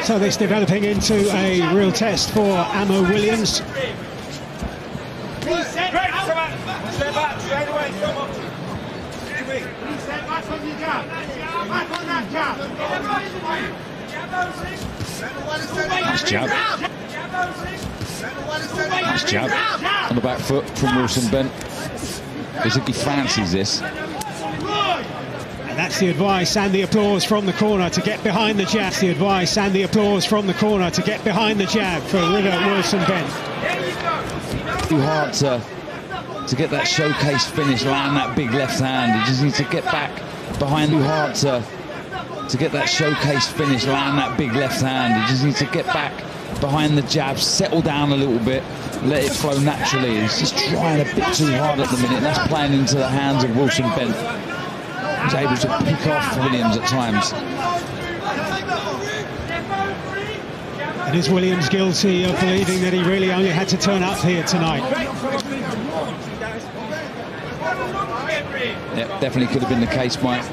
So this developing into a real test for Amo Williams. Step back, straight away, come on. Step back on your jab. Back on that jab. Nice jab. Nice jab. On the back foot from Wilson Bent. As if he fancies this. And that's the advice and the applause from the corner to get behind the jab. The advice and the applause from the corner to get behind the jab for Wilson Bent. Too hard to get that showcase finish, land that big left hand. He just needs to get back behind. Too hard to get that showcase finish, land that big left hand. He just needs to get back behind the jab, settle down a little bit, let it flow naturally. He's just trying a bit too hard at the minute. That's playing into the hands of Wilson Bent. He's able to pick off Williams at times. And is Williams guilty of believing that he really only had to turn up here tonight? Yeah, definitely could have been the case, Mike.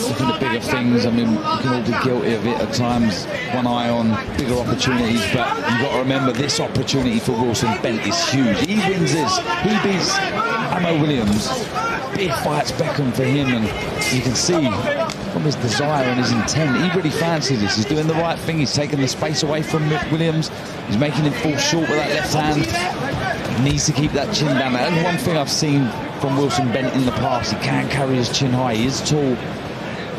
Looking at bigger things, I mean, we can all be guilty of it at times. One eye on bigger opportunities, but you've got to remember this opportunity for Wilson Bent is huge. He wins this. He beats Amo Williams. Big fights beckon for him, and you can see from his desire and his intent, he really fancies this. He's doing the right thing. He's taking the space away from Williams. He's making him fall short with that left hand. He needs to keep that chin down. That's one thing I've seen from Wilson Bent in the past. He can carry his chin high. He is tall.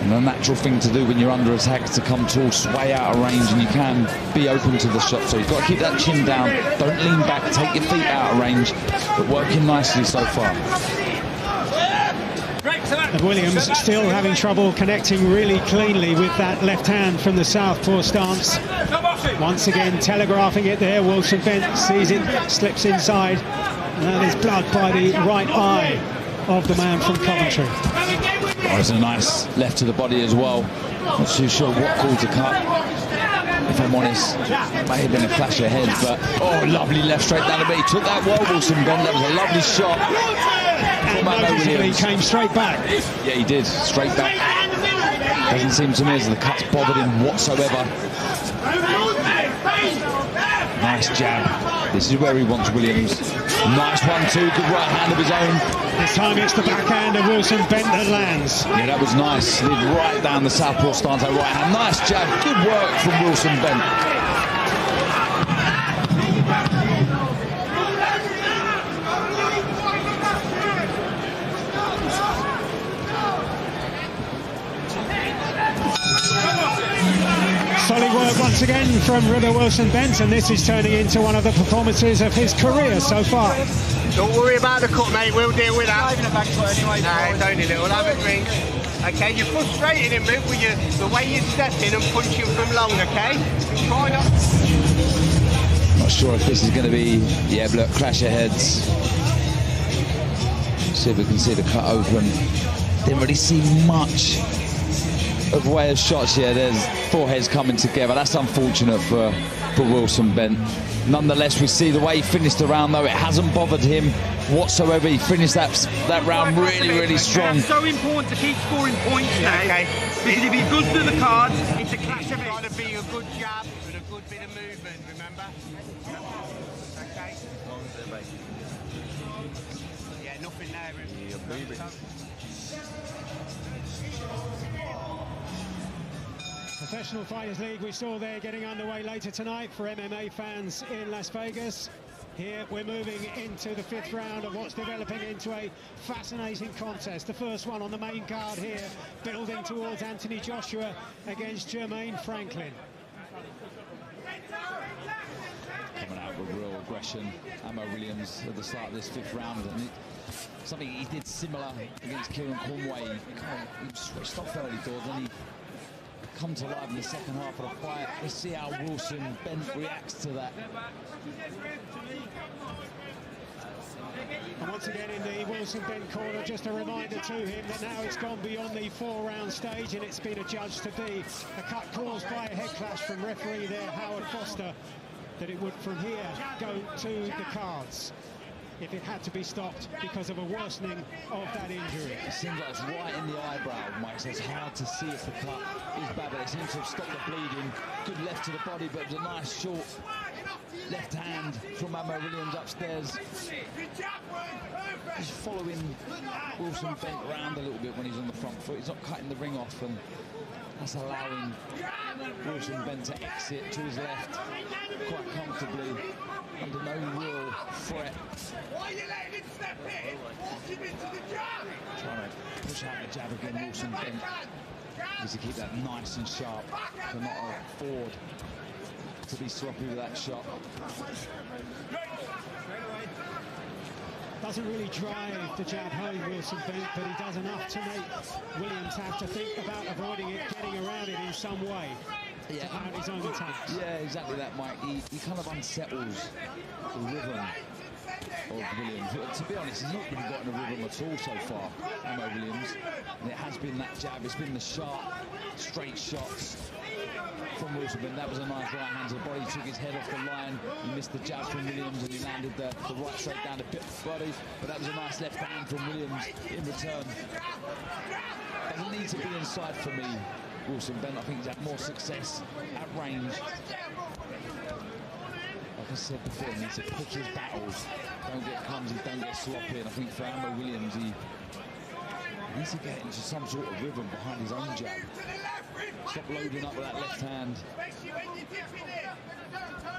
And the natural thing to do when you're under attack is to come tall, sway out of range, and you can be open to the shot. So you've got to keep that chin down. Don't lean back. Take your feet out of range. But working nicely so far. And Williams still having trouble connecting really cleanly with that left hand from the southpaw stance. Once again telegraphing it there. Wilson Bent sees it, slips inside. Now there's blood by the right eye of the man from Coventry. Oh, it's a nice left to the body as well. Not too sure what call to cut. If I'm honest, it may have been a clash of heads, but oh, lovely left straight down the bit. He took that well, Wilson Bent. That was a lovely shot. And noticeably he came straight back. Yeah, he did, straight back. Doesn't seem to me as the cuts bothered him whatsoever. Nice jab. This is where he wants Williams. Nice 1-2, good right hand of his own. This time it's the backhand of Wilson Bent that lands. Yeah, that was nice. Slid right down the southpaw stance, that right hand. Nice jab, good work from Wilson Bent. Solid work once again from Wilson Bent, and this is turning into one of the performances of his career so far. Don't worry about the cut, mate. We'll deal with that. No, don't need it. We'll have a drink. Okay, you're frustrating him, mate, with the way you're stepping and punching from long, okay? Try not. Not sure if this is going to be, yeah, look, clash of heads. See if we can see the cut open. Didn't really see much of way of shots here. There's four heads coming together. That's unfortunate for Wilson Bent. Nonetheless, we see the way he finished the round, though. It hasn't bothered him whatsoever. He finished that round really strong. It's so important to keep scoring points now. Okay. Because if he goes through the cards, it's a clash of it. It's got to be a good jab and a good bit of movement, remember? Okay. Yeah, nothing there. Professional Fighters League we saw there getting underway later tonight for MMA fans in Las Vegas. Here we're moving into the fifth round of what's developing into a fascinating contest. The first one on the main card here, building towards Anthony Joshua against Jermaine Franklin. Coming out with real aggression. Amo Williams at the start of this 5th round. And something he did similar against Kieran Conway. He switched off early doors, then he come to life in the 2nd half of the fight. Let's see how Wilson Bent reacts to that. And once again in the Wilson Bent corner, just a reminder to him that now it's gone beyond the 4-round stage and it's been adjudged to be a cut caused by a head clash from referee there, Howard Foster, that it would from here go to the cards if it had to be stopped because of a worsening of that injury. It seems like it's right in the eyebrow, Mike, so it's hard to see if the cut is bad, but it seems to have stopped the bleeding. Good left to the body, but it was a nice short left hand from Amo Williams upstairs. He's following Wilson Bent around a little bit when he's on the front foot. He's not cutting the ring off, and that's allowing Wilson Bent to exit to his left quite comfortably, under no real threat. Why are you letting him step in? Force him into the jab! Trying to push out the jab again, Wilson Bent. Needs to keep that nice and sharp to not afford to be sloppy with that shot. Doesn't really drive the jab home, Wilson Bent, but he does enough to make Williams have to think about avoiding it, getting around it in some way. Yeah, to out his own attacks. Yeah, exactly that, Mike. He kind of unsettles the rhythm of Williams. To be honest, he's not really gotten a rhythm at all so far, Amo Williams. And it has been that jab. It's been the sharp, straight shots from Wilson Bent. That was a nice right hand to the body. He took his head off the line. He missed the jab from Williams and he landed the right straight down the body. But that was a nice left hand from Williams in return. Doesn't need to be inside for me, Wilson Bent. I think he's had more success at range. Like I said before, he needs to pick his battles. Don't get clumsy, don't get sloppy. And I think for Amo Williams, he needs to get into some sort of rhythm behind his own jab. Stop loading up with that left hand.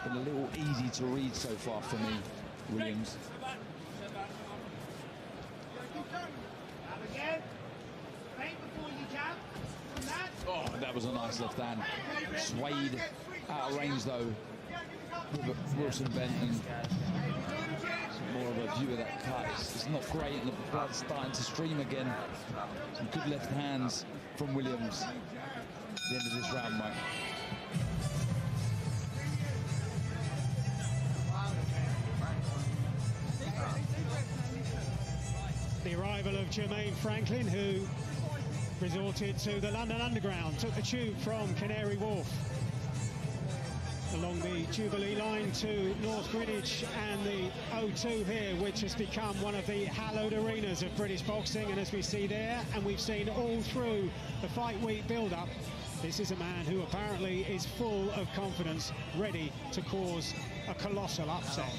Been a little easy to read so far for me, Williams. Oh, that was a nice left hand. Swayed out of range though with Wilson Bent, and more of a view of that cut. It's not great, and the blood's starting to stream again. Some good left hands from Williams at the end of this round, Mike. The arrival of Jermaine Franklin, who resorted to the London Underground, took the tube from Canary Wharf along the Jubilee line to North Greenwich and the O2 here, which has become one of the hallowed arenas of British boxing. And as we see there, and we've seen all through the fight week build-up, this is a man who apparently is full of confidence, ready to cause a colossal upset.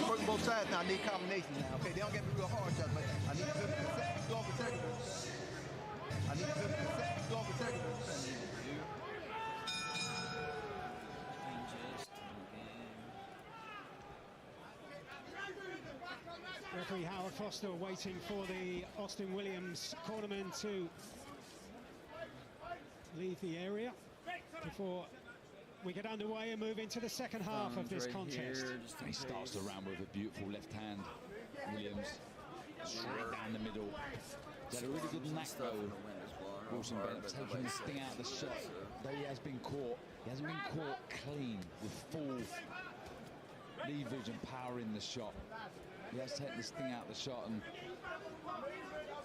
Working both sides now. I need combinations now. Okay, they don't get me real hard, but I need to go off the second. I need to go off the second. Referee Howard Foster waiting for the Austin Williams cornerman to leave the area before we get underway and move into the second half of this contest. He starts the round with a beautiful left hand, Williams, straight down the middle. He had a really good knack though, Wilson Bent, taking the sting out of the shot. Though he has been caught, he hasn't been caught clean with full leverage and power in the shot. He has taken the sting out of the shot, and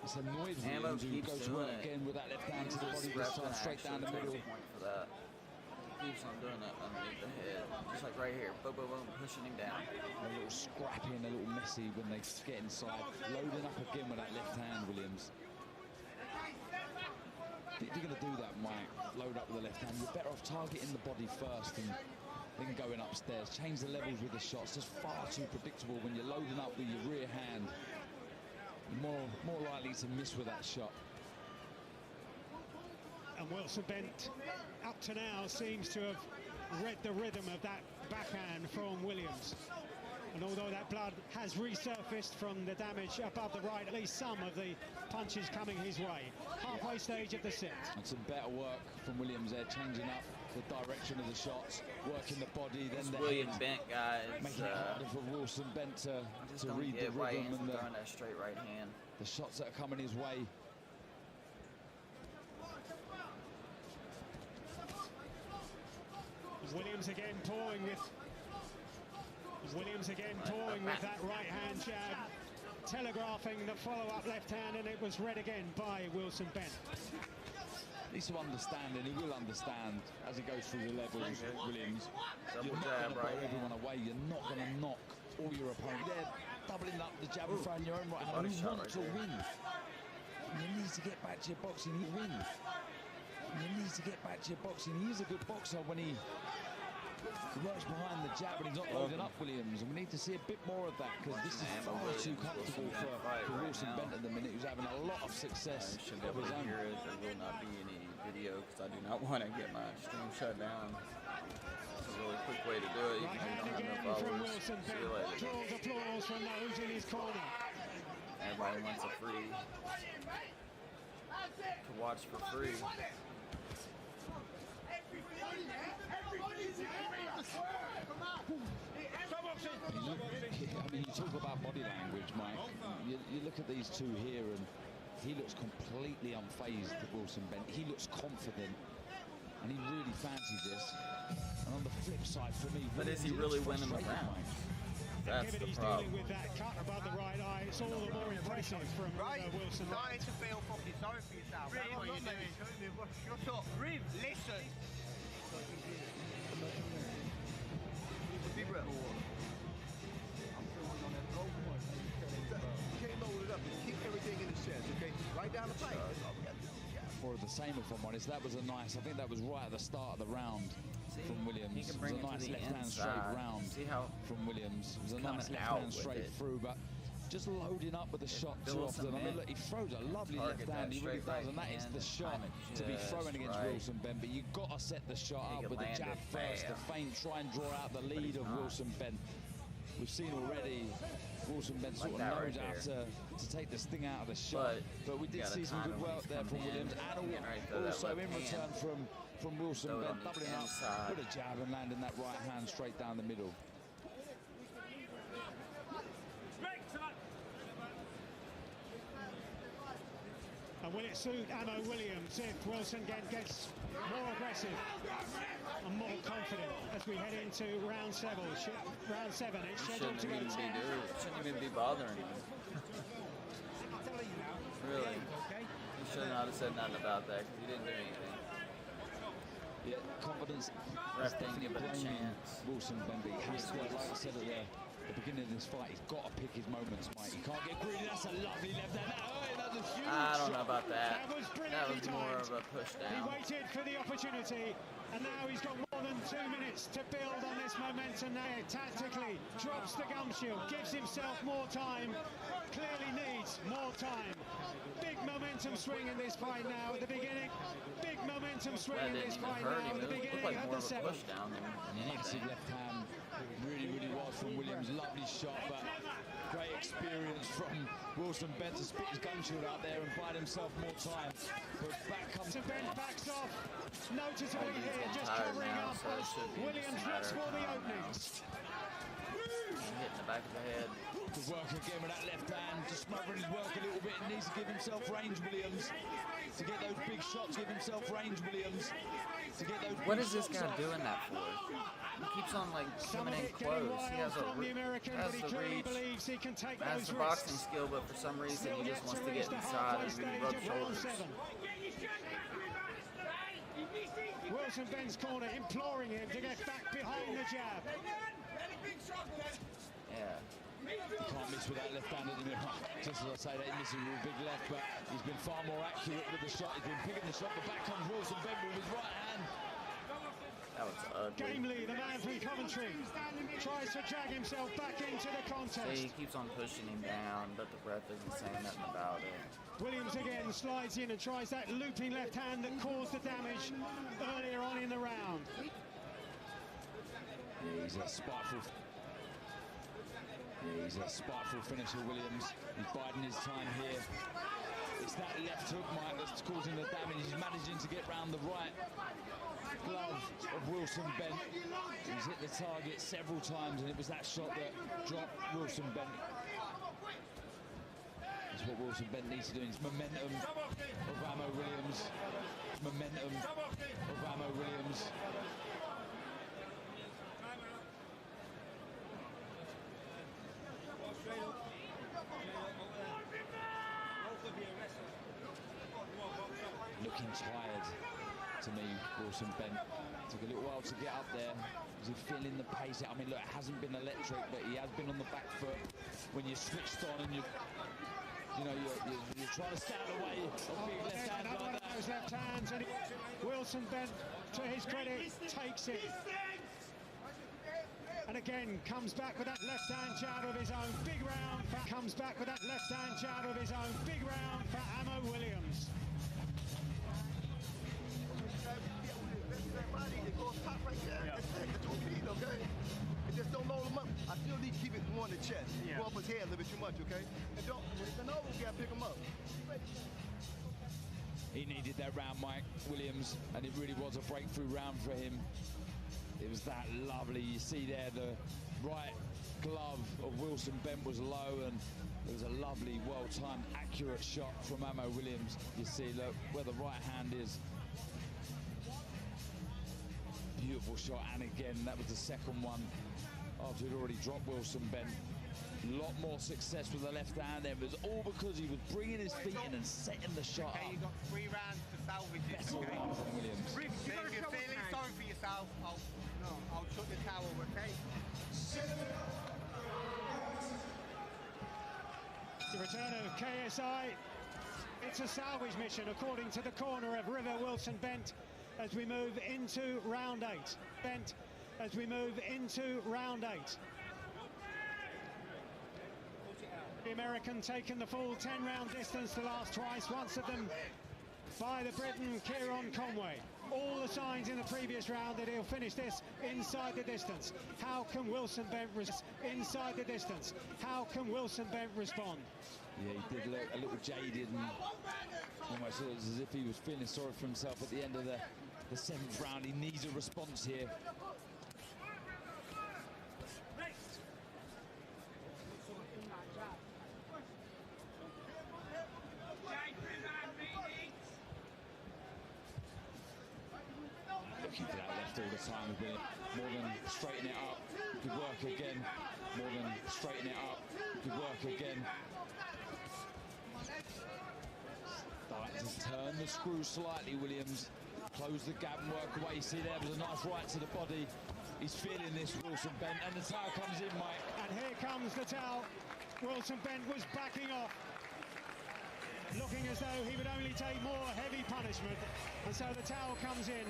it's annoyed Williams, who goes to work again with that left hand to the body this time, straight down the middle. Keeps on doing that underneath the head, just like right here, boom, boom, boom, pushing him down. A little scrappy and a little messy when they get inside. Loading up again with that left hand, Williams. If you're going to do that, Mike, load up with the left hand, you're better off targeting the body first and then going upstairs. Change the levels with the shots. Just far too predictable when you're loading up with your rear hand. You're more likely to miss with that shot. And Wilson Bent, up to now, seems to have read the rhythm of that backhand from Williams. And although that blood has resurfaced from the damage above the right, at least some of the punches coming his way. Halfway stage of the set. And some better work from Williams there, changing up the direction of the shots, working the body, then the William head, Bent, guys. making it harder for Wilson Bent to read the rhythm and throwing that straight right hand. the shots that are coming his way. Williams again pawing with that right hand jab, telegraphing the follow-up left hand, and it was read again by Wilson Bent. Needs to understand, and he will understand as he goes through the levels. Williams, Double you're not jab, going to right blow everyone hand. away. You're not going to knock all your opponents. They're doubling up the jab and throwing your own right hand. Body You shot want right to there. win. You need to get back to your boxing. He wins. You need to get back to your boxing. He is a good boxer when he works behind the jab and he's not loading up Williams, and we need to see a bit more of that because this is far too comfortable for Wilson Bent at the minute, who's having a lot of success You should be of able his to own. hear it. There will not be any video because I do not want to get my stream shut down. It's a really quick way to do it. You Right can hand have again no from followers. Wilson See you Bent. later. Draws applause from those in his corner. Everybody wants a free to watch for free. I mean, you talk about body language, Mike. You look at these two here, and he looks completely unfazed, Wilson Bent. He looks confident, and he really fancies this. And on the flip side, for me, But is he looks really winning the frustrated, round? Mike. That's the He's problem. dealing with that cut above the right eye. It's all the more impressive from Right, Wilson. starting to feel fucking sorry for yourself. That's what you're doing. Shut up. Listen. Deep breath. You can't load it up. Just keep everything in the chest, okay? Right down the pipe. That's all we got to do. Yeah. More of the same, if I'm honest. That was a nice, I think that was right at the start of the round from Williams. He It can was bring a it to nice the left-hand straight inside. round See how from Williams. It was a coming nice out left-hand with straight it. through, but just loading up with the shot too Wilson often. I mean, Bent look, he throws a lovely target left hand, that he really straight does, and right that is hand the and shot time it to be just throwing against right. Wilson Bent. But you've got to set the shot He up can with the land jab it first, the bam. feint, try and draw out the lead of not. Wilson Bent. We've seen already Wilson Bent sort of that knows right how to take the sting out of the shot. But we you did gotta see some time good it when work he's there from coming in. Williams, and Getting ready to throw that also in left return hand. from Wilson Throw it Bent, on the doubling up inside. with a jab and landing that right hand straight down the middle. And will it suit Ammo Williams if Wilson again gets more aggressive and more confident as we head into round 7? Round 7, it's scheduled Shouldn't to go even 10. be doing it. Shouldn't even be bothering him. Really. He should not have said nothing about that because he didn't do anything. Yeah, confidence Ref is didn't definitely give it a blaming chance. Wilson Bent. He has to, like I said at the beginning of this fight, he's got to pick his moments, Mike. He can't get greedy. That's a lovely left hand. Oh, that's a huge I don't know shot. about that. That was That brilliantly was more timed. of a push He down. waited for the opportunity, and now he's got more than 2 minutes to build on this momentum now. Tactically, drops the gum shield, gives himself more time, clearly needs more time. Big momentum swing in this fight now at the beginning. Big momentum swing That in didn't this even fight hurt now him. at the It looked beginning like of more the of a 7th. push down than Massive anything. left hand, really was from Williams. Lovely shot, but great experience from Wilson Bent to spit his gun shield out there and buy himself more time. But back comes Bent backs off, noticeably He's here, getting just tired covering now, up so it as should be Williams just a looks matter for of the time. openings. Hitting the back of the head. to work again with that left hand, just smothering his work a little bit, and needs to give himself range, Williams, to get those big shots. Give himself range, Williams, to get those. What big is this shots guy off. doing that for? He keeps on like Some of coming in it getting close. He wild has from the American, but has he the clearly reach, believes he can take has those the boxing risks. skill, but for some reason Still he yet just wants to to reach get the inside halfway and really stage rub of round shoulders. 7. Wilson Bent's corner imploring him to get back behind the jab. Yeah. He can't miss with that left hand at the middle. Just as I say, that he's missing with a big left, but he's been far more accurate with the shot. He's been picking the shot, but back comes Wilson Bent with his right hand. That was ugly. Gamely, the man from Coventry, tries to drag himself back into the contest. See, he keeps on pushing him down, but the ref isn't saying nothing about it. Williams again slides in and tries that looping left hand that caused the damage earlier on in the round. He's a spiteful. Yeah, he's a spiteful finisher, Williams. He's biding his time here. It's that left hook, Mike, that's causing the damage. He's managing to get round the right glove of Wilson Bent. He's hit the target several times, and it was that shot that dropped Wilson Bent. That's what Wilson Bent needs to do. It's momentum of Ammo Williams. Momentum of Ammo Williams. Looking tired to me, Wilson Bent. Took a little while to get up there. Is he feeling the pace? I mean, look, it hasn't been electric, but he has been on the back foot. When you're switched on and you're trying to stand away of big left hand like that. Those left hands, and Wilson Bent, to his credit, takes it. And again, comes back with that left-hand jab of his own. Big round. Comes back with that left-hand jab of his own. Big round for Ammo Williams. Just don't load him up. I still need to keep it on the chest. Go up his head a little bit too much, okay? And don't, then over, we gotta pick him up. He needed that round, Mike Williams, and it really was a breakthrough round for him. It was that lovely. You see there, the right glove of Wilson Bent was low, and it was a lovely, well-timed, accurate shot from Ammo Williams. You see, look, where the right hand is. Beautiful shot, and again, that was the second one after he'd already dropped Wilson Bent. A lot more success with the left hand there. It was all because he was bringing his feet in and setting the shot Okay, up. you got 3 rounds to salvage it. Best one from Williams. So if you're feeling sorry for yourself, I'll chuck the towel, okay? The return of KSI. It's a salvage mission, according to the corner of River Wilson Bent, as we move into round 8. Bent, as we move into round 8. The American taking the full 10-round distance the last twice, once of them by the Briton Kieran Conway. All the signs in the previous round that he'll finish this inside the distance. How can Wilson Bent inside the distance? How can Wilson Bent respond? Yeah, he did look a little jaded and almost as if he was feeling sorry for himself at the end of the 7th round. He needs a response here. Looking for that left all the time. More than straighten it up. Good work again. More than straighten it up. Good work again. Starting to turn the screw slightly, Williams. Close the gap and work away. You see there was a nice right to the body. He's feeling this, Wilson Bent, and the towel comes in, Mike. And here comes the towel. Wilson Bent was backing off, looking as though he would only take more heavy punishment. And so the towel comes in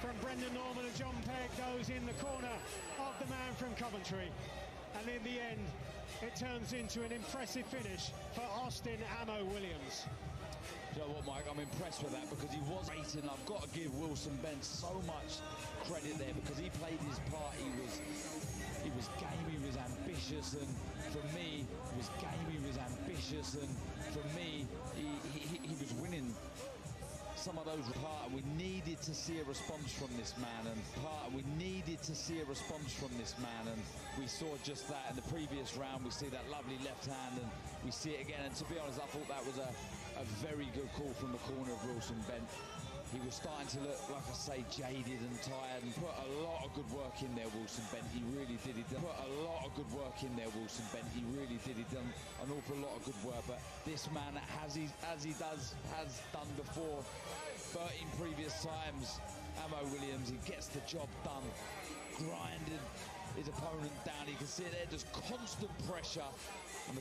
from Brendan Norman, and John Pegg goes in the corner of the man from Coventry. And in the end, it turns into an impressive finish for Austin Ammo Williams. You know what, Mike, I'm impressed with that because he was great, and I've got to give Wilson Bent so much credit there because he played his part. He was game, he was ambitious, and for me, he was game, he was ambitious, and for me, he was winning some of those part. We needed to see a response from this man, and we needed to see a response from this man, and we saw just that in the previous round. We see that lovely left hand, and we see it again. And to be honest, I thought that was a very good call from the corner of Wilson Bent. He was starting to look, like I say, jaded and tired, and put a lot of good work in there, Wilson Bent. He really did. He put a lot of good work in there, Wilson Bent. He really did. He done an awful lot of good work. But this man, has done before, 13 previous times, Ammo Williams, he gets the job done, grinded his opponent down. You can see it there, just constant pressure. And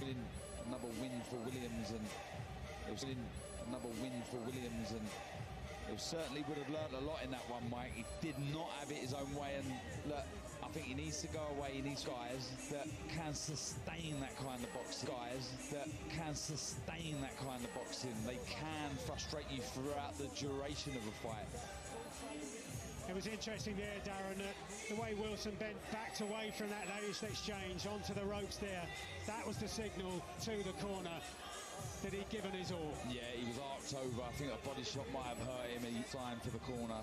another win for Williams, and it was another win for Williams, and he certainly would have learned a lot in that one, Mike. He did not have it his own way, and look, I think he needs to go away. He needs guys that can sustain that kind of boxing. Guys that can sustain that kind of boxing. They can frustrate you throughout the duration of a fight. It was interesting there, Darren, the way Wilson bent, backed away from that latest exchange onto the ropes there. That was the signal to the corner that he'd given his all. Yeah, he was arced over. I think a body shot might have hurt him. He signed for the corner.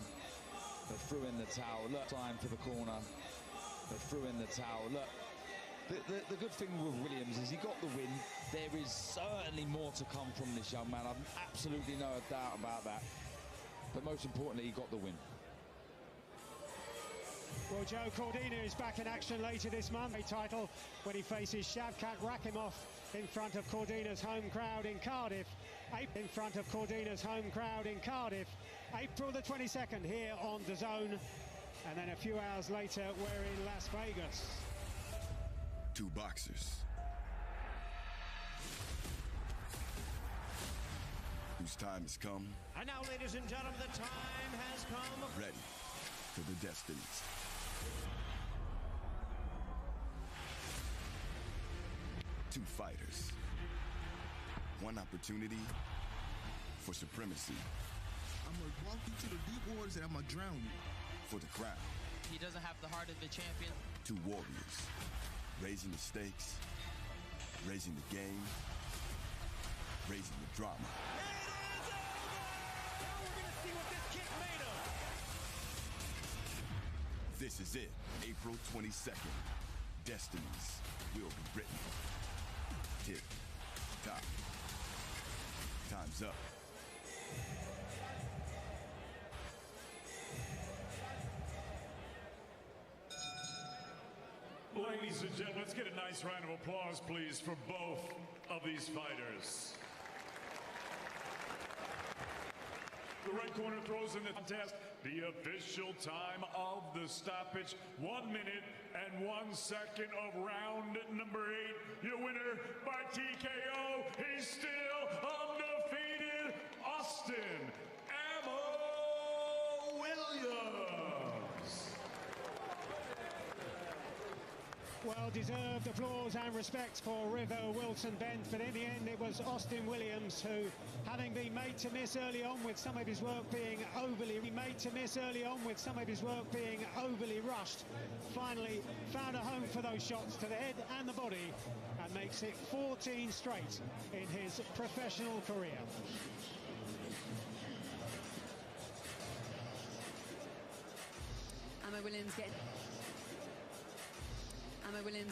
They threw in the towel. Look, signed for the corner. They threw in the towel. Look, the good thing with Williams is he got the win. There is certainly more to come from this young man. I've absolutely no doubt about that. But most importantly, he got the win. Well, Joe Cordina is back in action later this month. A title when he faces Shavkat Rakimov in front of Cordina's home crowd in Cardiff. In front of Cordina's home crowd in Cardiff. April the 22nd here on DAZN. And then a few hours later, we're in Las Vegas. Two boxers whose time has come. And now, ladies and gentlemen, the time has come. Ready for the destinies. Two fighters. One opportunity for supremacy. I'm gonna walk you to the deep waters and I'm gonna drown you. For the crown. He doesn't have the heart of the champion. Two warriors. Raising the stakes. Raising the game. Raising the drama. It is over! Now we're gonna see what this kid's made of. This is it. April 22nd. Destinies will be written. Tick. Tock. Time's up. Ladies and gentlemen, let's get a nice round of applause, please, for both of these fighters. The red corner throws in the contest the official time of the stoppage. 1 minute and 1 second of round number 8. Your winner by TKO, he's still undefeated, Austin Williams. Well-deserved applause and respect for River Wilson Bent, but in the end it was Austin Williams who, having been made to miss early on with some of his work being overly rushed, finally found a home for those shots to the head and the body and makes it 14 straight in his professional career. Emma Williams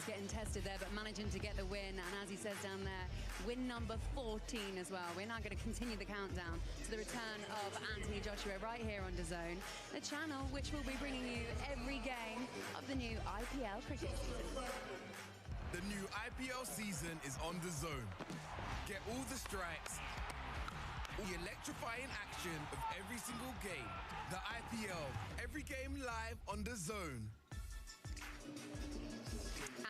getting tested there, but managing to get the win. And as he says down there, win number 14 as well. We're now going to continue the countdown to the return of Anthony Joshua right here on DAZN, the channel which will be bringing you every game of the new IPL cricket season. The new IPL season is on DAZN. Get all the strikes, all the electrifying action of every single game. The IPL, every game live on DAZN.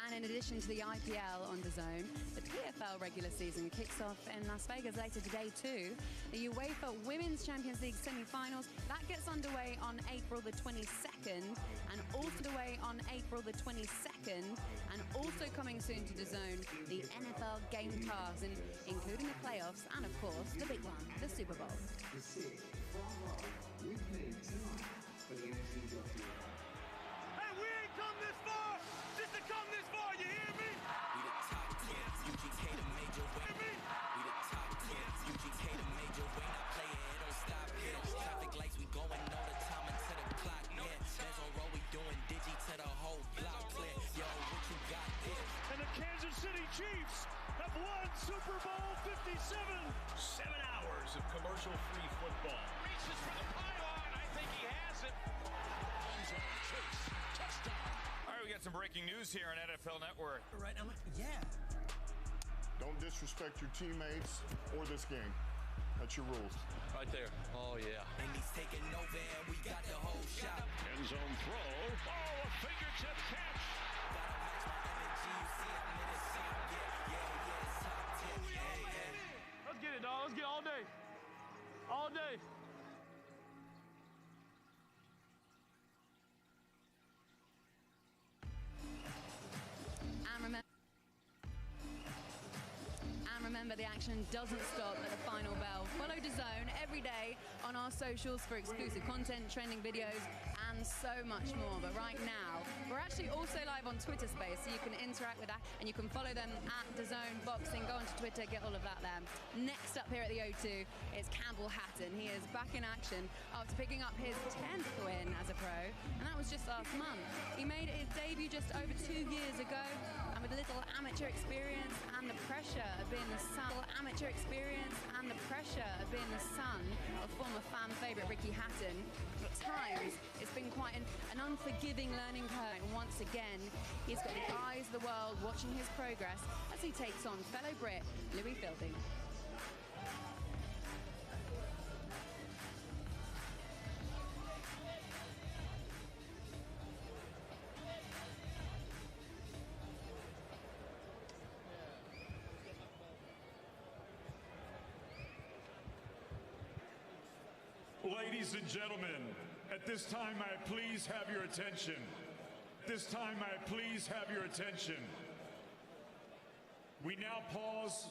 And in addition to the IPL on DAZN, the PFL regular season kicks off in Las Vegas later today too. The UEFA Women's Champions League semi-finals, that gets underway on April the 22nd, and also underway on April the 22nd, and also coming soon to DAZN, the NFL Game Pass, including the playoffs, and of course, the big one, the Super Bowl. Hey, we ain't come this far just to come this far, you hear me? We the top 10, UGK the major way. We the top 10, UGK the major way. Not play it, don't stop here. Traffic lights, we going all the time until the clock near. Man's on roll, we doing digi to the whole block clear. Yo, what you got there? And the Kansas City Chiefs have won Super Bowl 57. 7 hours of commercial-free football. Reaches for the pylon. I think he has it. Chase, touchdown. All right, we got some breaking news here on NFL Network. Right, I'm like, yeah. Don't disrespect your teammates or this game. That's your rules. Right there. Oh, yeah. And he's taking over, and we got the whole shot. End zone throw. Oh, a fingertip catch. Gotta match my energy. You see, I'm in it, see, I'm it's top 10. Let's get it, dog. Let's get all day. All day. And remember, the action doesn't stop at the final bell. Follow DAZN every day on our socials for exclusive content, trending videos, and so much more. But right now, we're actually also live on Twitter Space, so you can interact with that and you can follow them at DAZN Boxing. Go onto Twitter, get all of that there. Next up here at the O2 is Campbell Hatton. He is back in action after picking up his 10th win as a pro, and that was just last month. He made his debut just over 2 years ago, and with a little amateur experience and the pressure of being the son, of former fan favourite Ricky Hatton, at times it's been quite an unforgiving learning curve. And once again, he's got the eyes of the world watching his progress as he takes on fellow Brit Louis Fielding. Ladies and gentlemen, at this time I please have your attention. This time I please have your attention. We now pause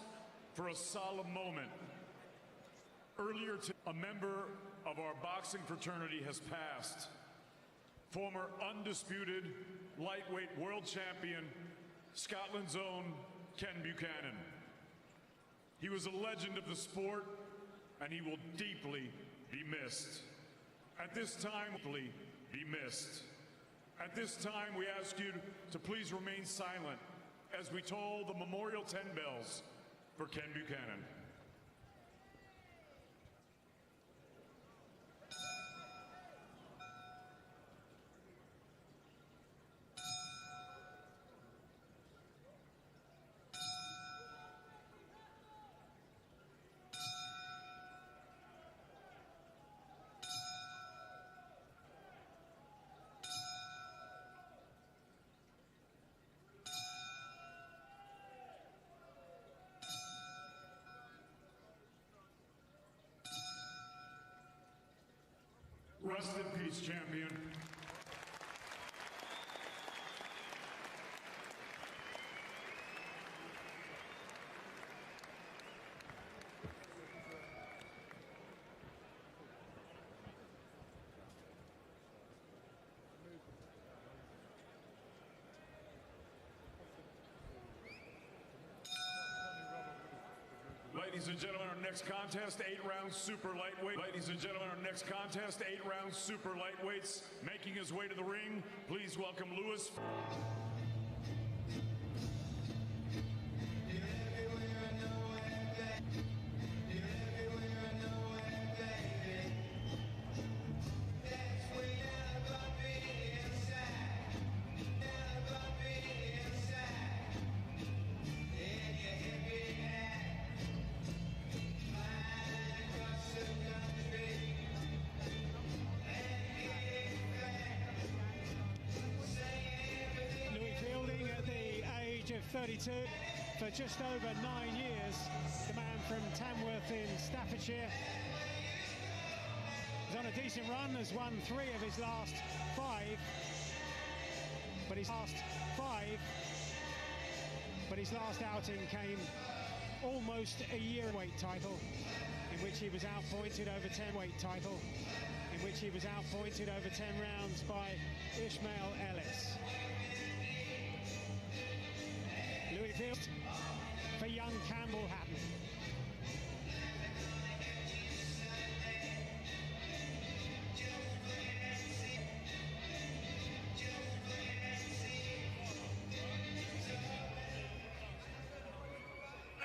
for a solemn moment. Earlier a member of our boxing fraternity has passed. Former undisputed lightweight world champion, Scotland's own Ken Buchanan. He was a legend of the sport, and he will deeply be missed. At this time, be missed. At this time, we ask you to please remain silent as we toll the memorial 10 bells for Ken Buchanan. Rest in peace, champion. Ladies and gentlemen, our next contest, 8-round super lightweight. Ladies and gentlemen, our next contest, 8-round super lightweights. Making his way to the ring, please welcome Lewis. Louis Fielding at the age of 32 for just over 9 years. The man from Tamworth in Staffordshire. He's on a decent run, has won 3 of his last 5. But his last outing came almost a year weight title, in which he was outpointed over 10 weight title, in which he was outpointed over 10 rounds by Ishmael Ellis. Louis Field for young Campbell Hatton.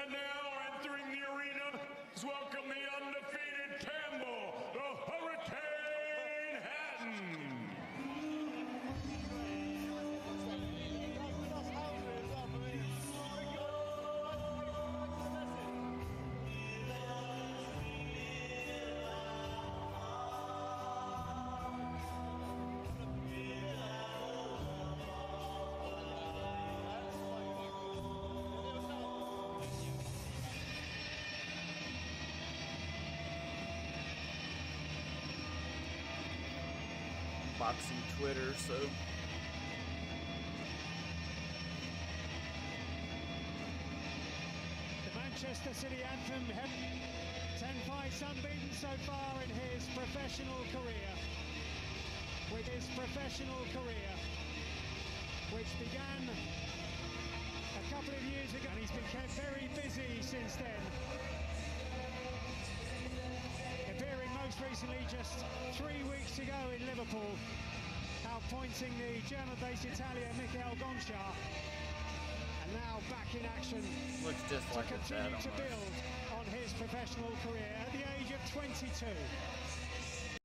And now entering the arena, let's welcome the undefeated Campbell, the Hurricane Hatton. Boxing Twitter, so The Manchester City anthem, 10 fights unbeaten so far in his professional career. with his professional career, which began a couple of years ago, and he's been kept very busy since then. Appearing most recently just 3 weeks ago in Liverpool, outpointing the German-based Italian Michael Gonchar, and now back in action. Looks just like to his dad continue to almost. build on his professional career at the age of 22.